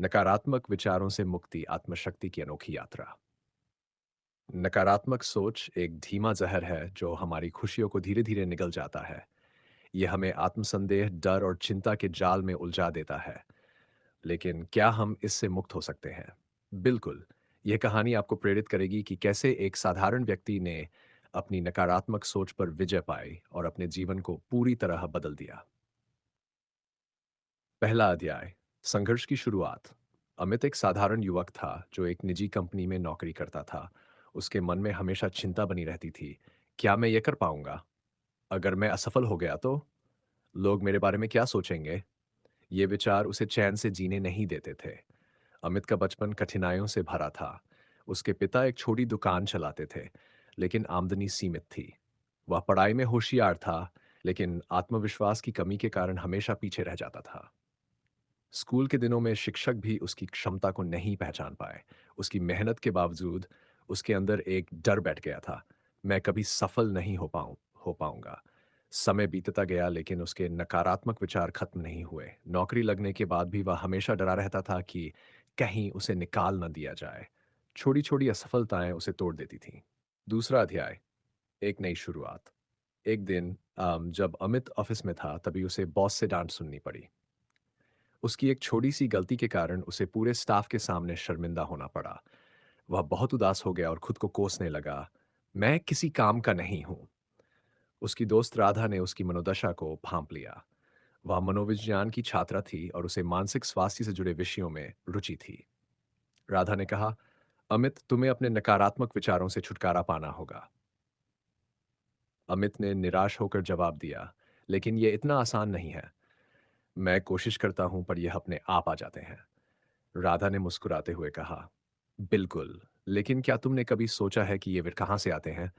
नकारात्मक विचारों से मुक्ति आत्मशक्ति की अनोखी यात्रा। नकारात्मक सोच एक धीमा जहर है जो हमारी खुशियों को धीरे धीरे निगल जाता है। यह हमें आत्मसंदेह, डर और चिंता के जाल में उलझा देता है। लेकिन क्या हम इससे मुक्त हो सकते हैं? बिल्कुल। यह कहानी आपको प्रेरित करेगी कि कैसे एक साधारण व्यक्ति ने अपनी नकारात्मक सोच पर विजय पाई और अपने जीवन को पूरी तरह बदल दिया। पहला अध्याय, संघर्ष की शुरुआत। अमित एक साधारण युवक था जो एक निजी कंपनी में नौकरी करता था। उसके मन में हमेशा चिंता बनी रहती थी। क्या मैं ये कर पाऊंगा? अगर मैं असफल हो गया तो? लोग मेरे बारे में क्या सोचेंगे? ये विचार उसे चैन से जीने नहीं देते थे। अमित का बचपन कठिनाइयों से भरा था। उसके पिता एक छोटी दुकान चलाते थे, लेकिन आमदनी सीमित थी। वह पढ़ाई में होशियार था, लेकिन आत्मविश्वास की कमी के कारण हमेशा पीछे रह जाता था। स्कूल के दिनों में शिक्षक भी उसकी क्षमता को नहीं पहचान पाए। उसकी मेहनत के बावजूद उसके अंदर एक डर बैठ गया था। मैं कभी सफल नहीं हो पाऊंगा। समय बीतता गया, लेकिन उसके नकारात्मक विचार खत्म नहीं हुए। नौकरी लगने के बाद भी वह हमेशा डरा रहता था कि कहीं उसे निकाल न दिया जाए। छोटी छोटी असफलताएं उसे तोड़ देती थीं। दूसरा अध्याय, एक नई शुरुआत। एक दिन जब अमित ऑफिस में था, तभी उसे बॉस से डांट सुननी पड़ी। उसकी एक छोटी-सी गलती के कारण उसे पूरे स्टाफ के सामने शर्मिंदा होना पड़ा। वह बहुत उदास हो गया और खुद को कोसने लगा, मैं किसी काम का नहीं हूँ। उसकी दोस्त राधा ने उसकी मनोदशा को भांप लिया। वह मनोविज्ञान की छात्रा थी और उसे मानसिक स्वास्थ्य से जुड़े विषयों में रुचि थी। राधा ने कहा, अमित, तुम्हें अपने नकारात्मक विचारों से छुटकारा पाना होगा। अमित ने निराश होकर जवाब दिया, लेकिन यह इतना आसान नहीं है। मैं कोशिश करता हूं, पर यह अपने आप आ जाते हैं। राधा ने मुस्कुराते हुए कहा, बिल्कुल, लेकिन क्या तुमने कभी सोचा है कि ये वे कहाँ से आते हैं?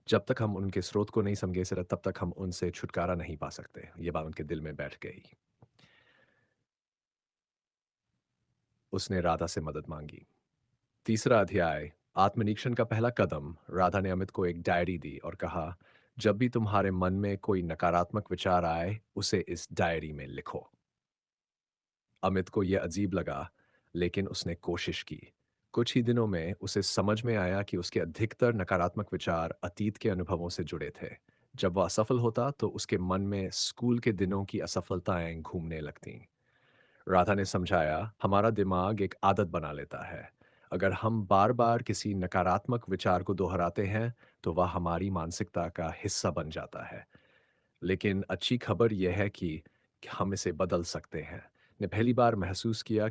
जब तक हम उनके स्रोत को नहीं समझे सर, तब तक हम उनसे छुटकारा नहीं पा सकते। ये बात उनके दिल में बैठ गई। उसने राधा से मदद मांगी। तीसरा अध्याय, आत्मनिरीक्षण का पहला कदम। राधा ने अमित को एक डायरी दी और कहा, जब भी तुम्हारे मन में कोई नकारात्मक विचार आए, उसे इस डायरी में लिखो। अमित को यह अजीब लगा, लेकिन उसने कोशिश की। कुछ ही दिनों में उसे समझ में आया कि उसके अधिकतर नकारात्मक विचार अतीत के अनुभवों से जुड़े थे। जब वह असफल होता, तो उसके मन में स्कूल के दिनों की असफलताएं घूमने लगतीं। राधा ने समझाया, हमारा दिमाग एक आदत बना लेता है। अगर हम बार बार किसी नकारात्मक विचार को दोहराते हैं, तो वह हमारी मानसिकता का हिस्सा बन जाता है। लेकिन अच्छी खबर यह है कि हम इसे बदल सकते हैं। ने पहली बार महसूस किया